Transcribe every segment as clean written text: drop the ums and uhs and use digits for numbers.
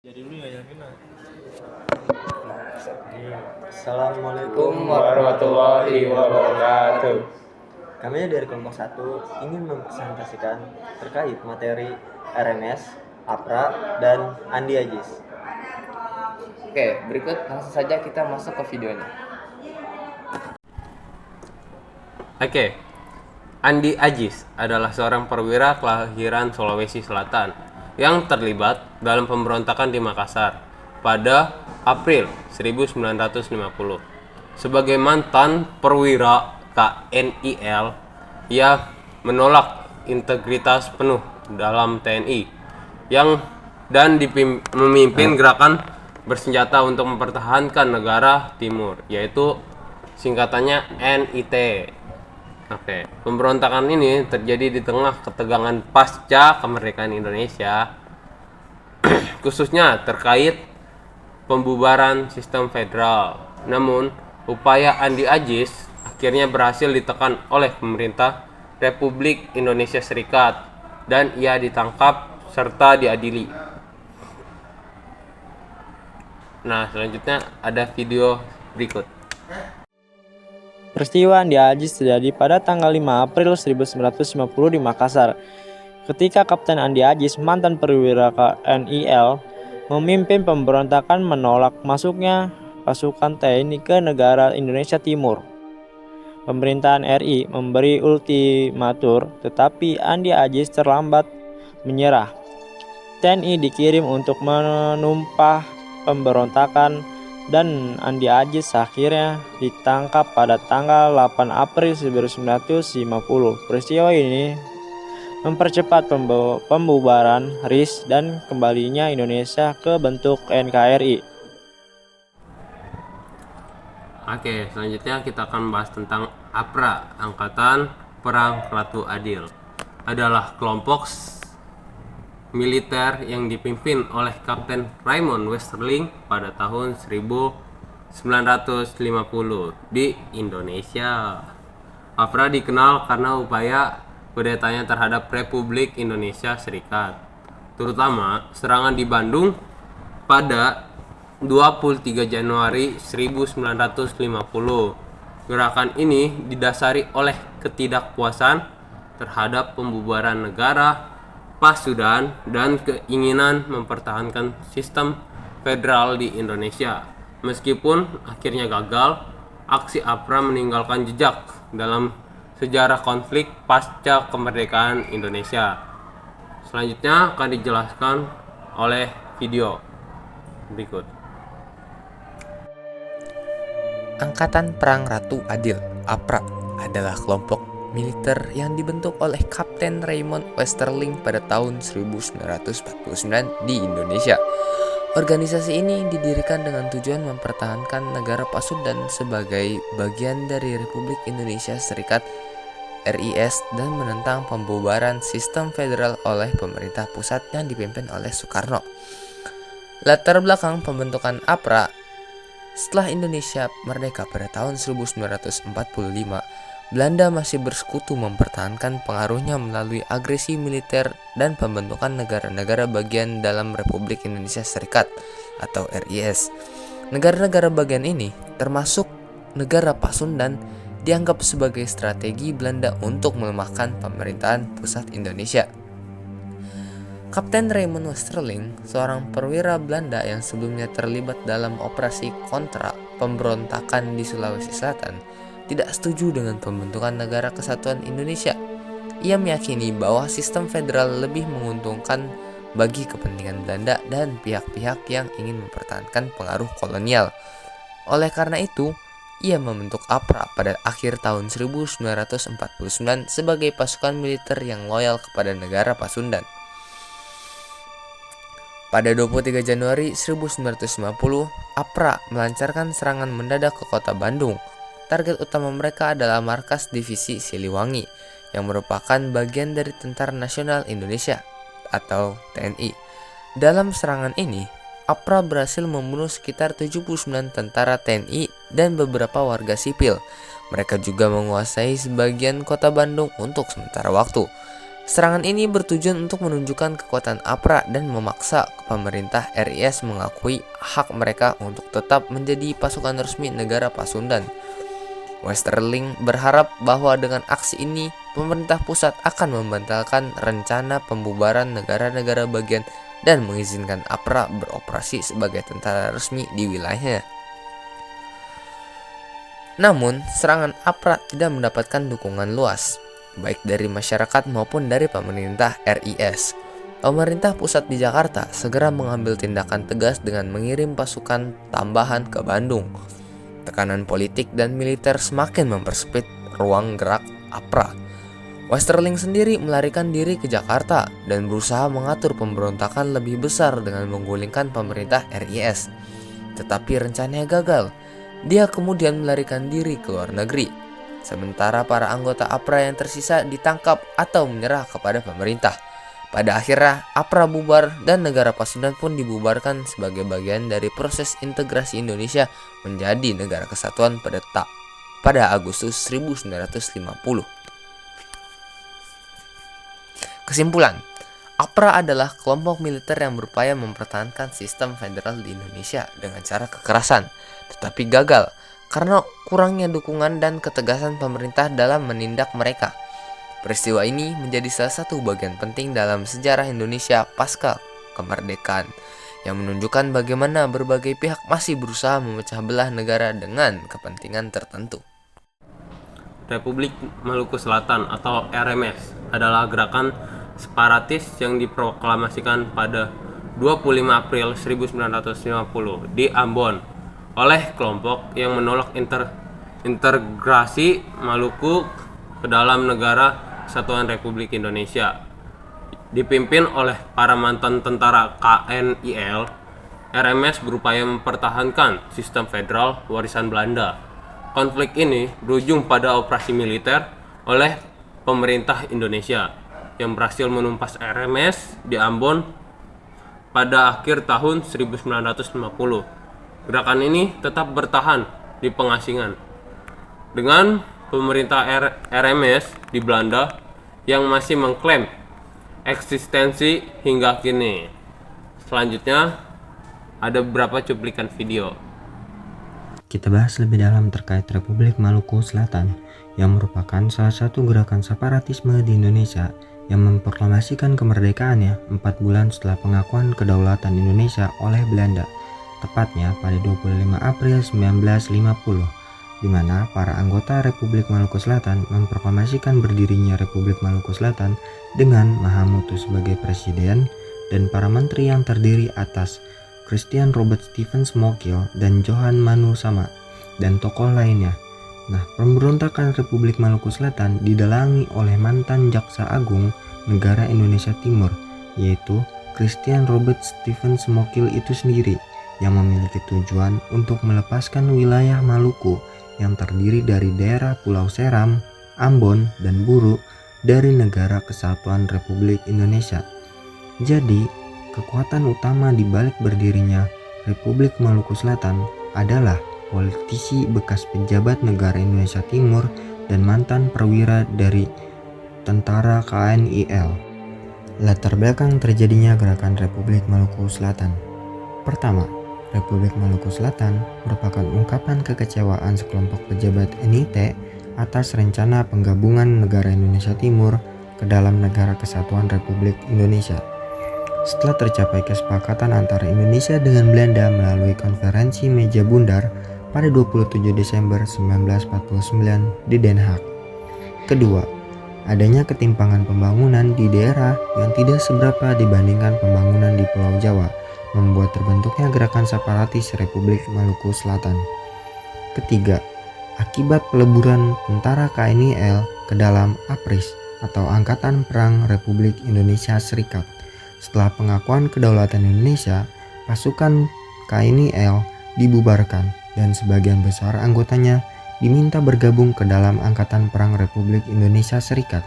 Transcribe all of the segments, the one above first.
Jadi lu yang yakin lah. Assalamualaikum warahmatullahi wabarakatuh. Kami dari kelompok 1 ingin mempresentasikan terkait materi RMS, APRA, dan Andi Ajis. Oke, berikut langsung saja kita masuk ke videonya. Oke, Andi Ajis adalah seorang perwira kelahiran Sulawesi Selatan yang terlibat dalam pemberontakan di Makassar pada April 1950. Sebagai mantan perwira KNIL, ia menolak integritas penuh dalam TNI dan memimpin gerakan bersenjata untuk mempertahankan negara timur, yaitu singkatannya NIT. Oke, pemberontakan ini terjadi di tengah ketegangan pasca kemerdekaan Indonesia, khususnya terkait pembubaran sistem federal. Namun, upaya Andi Ajis akhirnya berhasil ditekan oleh pemerintah Republik Indonesia Serikat dan ia ditangkap serta diadili. Nah, selanjutnya ada video berikut. Peristiwa Andi Ajis terjadi pada tanggal 5 April 1950 di Makassar. Ketika Kapten Andi Ajis, mantan perwira KNIL, memimpin pemberontakan menolak masuknya pasukan TNI ke negara Indonesia Timur. Pemerintahan RI memberi ultimatum, tetapi Andi Ajis terlambat menyerah. TNI dikirim untuk menumpah pemberontakan dan Andi Ajis akhirnya ditangkap pada tanggal 8 April 1950. Peristiwa ini mempercepat pembubaran RIS dan kembalinya Indonesia ke bentuk NKRI. Oke, selanjutnya kita akan bahas tentang APRA, Angkatan Perang Ratu Adil. Adalah kelompok militer yang dipimpin oleh Kapten Raymond Westerling pada tahun 1950 di Indonesia. APRA dikenal karena upaya kudetanya terhadap Republik Indonesia Serikat, terutama serangan di Bandung pada 23 Januari 1950. Gerakan ini didasari oleh ketidakpuasan terhadap pembubaran negara Pasundan dan keinginan mempertahankan sistem federal di Indonesia. Meskipun akhirnya gagal, aksi APRA meninggalkan jejak dalam sejarah konflik pasca kemerdekaan Indonesia. Selanjutnya akan dijelaskan oleh video berikut. Angkatan Perang Ratu Adil (APRA) adalah kelompok militer yang dibentuk oleh Kapten Raymond Westerling pada tahun 1949 di Indonesia. Organisasi ini didirikan dengan tujuan mempertahankan negara Pasundan sebagai bagian dari Republik Indonesia Serikat (RIS) dan menentang pembubaran sistem federal oleh pemerintah pusat yang dipimpin oleh Soekarno. Latar belakang pembentukan APRA: setelah Indonesia merdeka pada tahun 1945, Belanda masih bersekutu mempertahankan pengaruhnya melalui agresi militer dan pembentukan negara-negara bagian dalam Republik Indonesia Serikat atau RIS. Negara-negara bagian ini, termasuk negara Pasundan, dianggap sebagai strategi Belanda untuk melemahkan pemerintahan pusat Indonesia. Kapten Raymond Westerling, seorang perwira Belanda yang sebelumnya terlibat dalam operasi kontra pemberontakan di Sulawesi Selatan, tidak setuju dengan pembentukan Negara Kesatuan Indonesia. Ia meyakini bahwa sistem federal lebih menguntungkan bagi kepentingan Belanda dan pihak-pihak yang ingin mempertahankan pengaruh kolonial. Oleh karena itu, ia membentuk APRA pada akhir tahun 1949 sebagai pasukan militer yang loyal kepada negara Pasundan. Pada 23 Januari 1950, APRA melancarkan serangan mendadak ke kota Bandung. Target utama mereka adalah markas Divisi Siliwangi, yang merupakan bagian dari Tentara Nasional Indonesia atau TNI. Dalam serangan ini, APRA berhasil membunuh sekitar 79 tentara TNI dan beberapa warga sipil. Mereka juga menguasai sebagian kota Bandung untuk sementara waktu. Serangan ini bertujuan untuk menunjukkan kekuatan APRA dan memaksa pemerintah RIS mengakui hak mereka untuk tetap menjadi pasukan resmi negara Pasundan. Westerling berharap bahwa dengan aksi ini, pemerintah pusat akan membatalkan rencana pembubaran negara-negara bagian dan mengizinkan APRA beroperasi sebagai tentara resmi di wilayahnya. Namun, serangan APRA tidak mendapatkan dukungan luas, baik dari masyarakat maupun dari pemerintah RIS. Pemerintah pusat di Jakarta segera mengambil tindakan tegas dengan mengirim pasukan tambahan ke Bandung. Tekanan politik dan militer semakin mempersempit ruang gerak APRA. Westerling sendiri melarikan diri ke Jakarta dan berusaha mengatur pemberontakan lebih besar dengan menggulingkan pemerintah RIS. Tetapi rencananya gagal. Dia kemudian melarikan diri ke luar negeri. Sementara para anggota APRA yang tersisa ditangkap atau menyerah kepada pemerintah. Pada akhirnya, APRA bubar dan negara Pasundan pun dibubarkan sebagai bagian dari proses integrasi Indonesia menjadi negara kesatuan pada Agustus 1950. Kesimpulan, APRA adalah kelompok militer yang berupaya mempertahankan sistem federal di Indonesia dengan cara kekerasan, tetapi gagal karena kurangnya dukungan dan ketegasan pemerintah dalam menindak mereka. Peristiwa ini menjadi salah satu bagian penting dalam sejarah Indonesia pasca kemerdekaan yang menunjukkan bagaimana berbagai pihak masih berusaha memecah belah negara dengan kepentingan tertentu. Republik Maluku Selatan atau RMS adalah gerakan separatis yang diproklamasikan pada 25 April 1950 di Ambon oleh kelompok yang menolak integrasi Maluku ke dalam negara Kesatuan Republik Indonesia. Dipimpin oleh para mantan tentara KNIL, RMS berupaya mempertahankan sistem federal warisan Belanda. Konflik ini berujung pada operasi militer oleh pemerintah Indonesia yang berhasil menumpas RMS di Ambon pada akhir tahun 1950. Gerakan ini tetap bertahan di pengasingan dengan pemerintah RMS di Belanda yang masih mengklaim eksistensi hingga kini. Selanjutnya ada beberapa cuplikan video. Kita bahas lebih dalam terkait Republik Maluku Selatan yang merupakan salah satu gerakan separatisme di Indonesia yang memproklamasikan kemerdekaannya 4 bulan setelah pengakuan kedaulatan Indonesia oleh Belanda, tepatnya pada 25 April 1950. Di mana para anggota Republik Maluku Selatan memproklamasikan berdirinya Republik Maluku Selatan dengan Mahamutu sebagai presiden dan para menteri yang terdiri atas Christian Robert Stevens Mokil dan Johan Manu Sama dan tokoh lainnya. Nah, pemberontakan Republik Maluku Selatan didalangi oleh mantan Jaksa Agung Negara Indonesia Timur, yaitu Christian Robert Stevens Mokil itu sendiri, yang memiliki tujuan untuk melepaskan wilayah Maluku yang terdiri dari daerah Pulau Seram, Ambon, dan Buru dari Negara Kesatuan Republik Indonesia. Jadi, kekuatan utama di balik berdirinya Republik Maluku Selatan adalah politisi bekas pejabat negara Indonesia Timur dan mantan perwira dari tentara KNIL. Latar belakang terjadinya gerakan Republik Maluku Selatan. Pertama, Republik Maluku Selatan merupakan ungkapan kekecewaan sekelompok pejabat NIT atas rencana penggabungan negara Indonesia Timur ke dalam Negara Kesatuan Republik Indonesia. Setelah tercapai kesepakatan antara Indonesia dengan Belanda melalui konferensi Meja Bundar pada 27 Desember 1949 di Den Haag. Kedua, adanya ketimpangan pembangunan di daerah yang tidak seberapa dibandingkan pembangunan di Pulau Jawa, membuat terbentuknya gerakan separatis Republik Maluku Selatan. Ketiga, akibat peleburan tentara KNIL ke dalam APRIS atau Angkatan Perang Republik Indonesia Serikat. Setelah pengakuan kedaulatan Indonesia, pasukan KNIL dibubarkan dan sebagian besar anggotanya diminta bergabung ke dalam Angkatan Perang Republik Indonesia Serikat.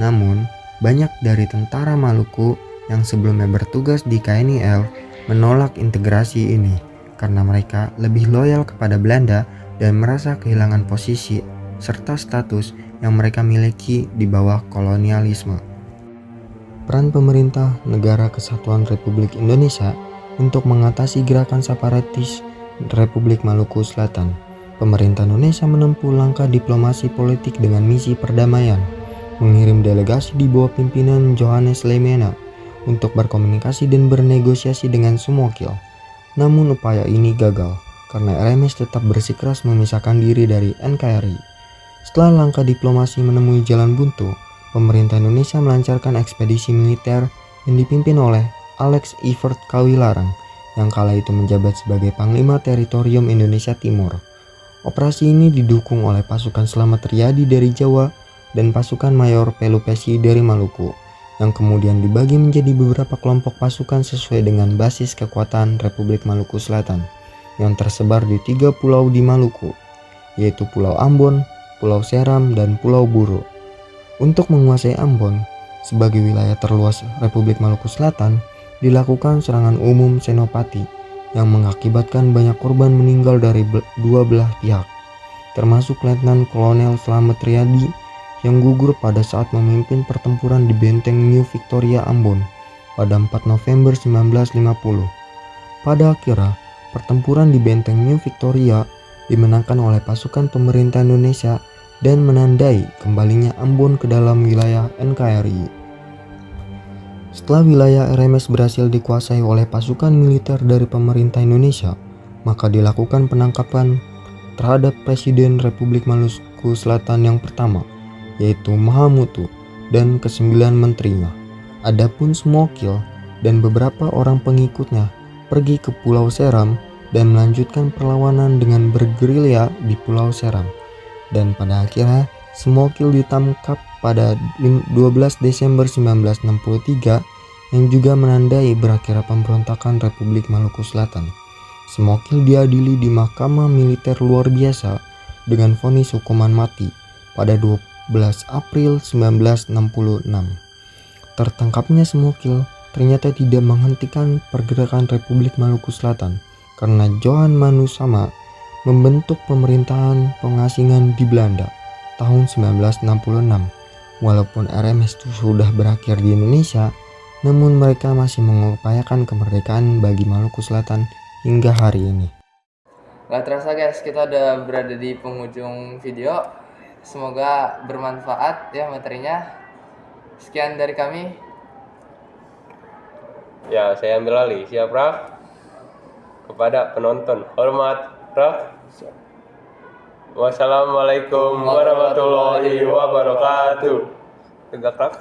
Namun, banyak dari tentara Maluku yang sebelumnya bertugas di KNIL menolak integrasi ini karena mereka lebih loyal kepada Belanda dan merasa kehilangan posisi serta status yang mereka miliki di bawah kolonialisme. Peran pemerintah negara Kesatuan Republik Indonesia untuk mengatasi gerakan separatis Republik Maluku Selatan. Pemerintah Indonesia menempuh langkah diplomasi politik dengan misi perdamaian, mengirim delegasi di bawah pimpinan Johannes Lemena untuk berkomunikasi dan bernegosiasi dengan Sumokil. Namun upaya ini gagal karena RMS tetap bersikeras memisahkan diri dari NKRI. Setelah langkah diplomasi menemui jalan buntu, pemerintah Indonesia melancarkan ekspedisi militer yang dipimpin oleh Alex Evert Kawilarang yang kala itu menjabat sebagai Panglima Teritorium Indonesia Timur. Operasi ini didukung oleh pasukan Slamet Riyadi dari Jawa dan pasukan Mayor Pelupesi dari Maluku, yang kemudian dibagi menjadi beberapa kelompok pasukan sesuai dengan basis kekuatan Republik Maluku Selatan yang tersebar di 3 pulau di Maluku, yaitu Pulau Ambon, Pulau Seram, dan Pulau Buru. Untuk menguasai Ambon sebagai wilayah terluas Republik Maluku Selatan, dilakukan serangan umum Senopati yang mengakibatkan banyak korban meninggal dari dua belah pihak, termasuk Letnan Kolonel Slamet Riyadi yang gugur pada saat memimpin pertempuran di Benteng New Victoria Ambon pada 4 November 1950. Pada akhirnya, pertempuran di Benteng New Victoria dimenangkan oleh pasukan pemerintah Indonesia dan menandai kembalinya Ambon ke dalam wilayah NKRI. Setelah wilayah RMS berhasil dikuasai oleh pasukan militer dari pemerintah Indonesia, maka dilakukan penangkapan terhadap Presiden Republik Maluku Selatan yang pertama, yaitu Mahamutu, dan ke-9 menterinya. Adapun Sumokil dan beberapa orang pengikutnya pergi ke Pulau Seram dan melanjutkan perlawanan dengan bergerilya di Pulau Seram. Dan pada akhirnya Sumokil ditangkap pada 12 Desember 1963 yang juga menandai berakhirnya pemberontakan Republik Maluku Selatan. Sumokil diadili di Mahkamah Militer Luar Biasa dengan vonis hukuman mati pada 12 April 1966. Tertangkapnya Sumokil ternyata tidak menghentikan pergerakan Republik Maluku Selatan karena Johan Manusama membentuk pemerintahan pengasingan di Belanda tahun 1966. Walaupun RMS itu sudah berakhir di Indonesia, namun mereka masih mengupayakan kemerdekaan bagi Maluku Selatan hingga hari ini. Gak terasa guys, kita udah berada di penghujung video. Semoga bermanfaat ya materinya. Sekian dari kami. Ya, saya ambil alih. Siap, Raf? Kepada penonton, hormat, Raf. Wassalamualaikum warahmatullahi wabarakatuh. Tegak, Raf.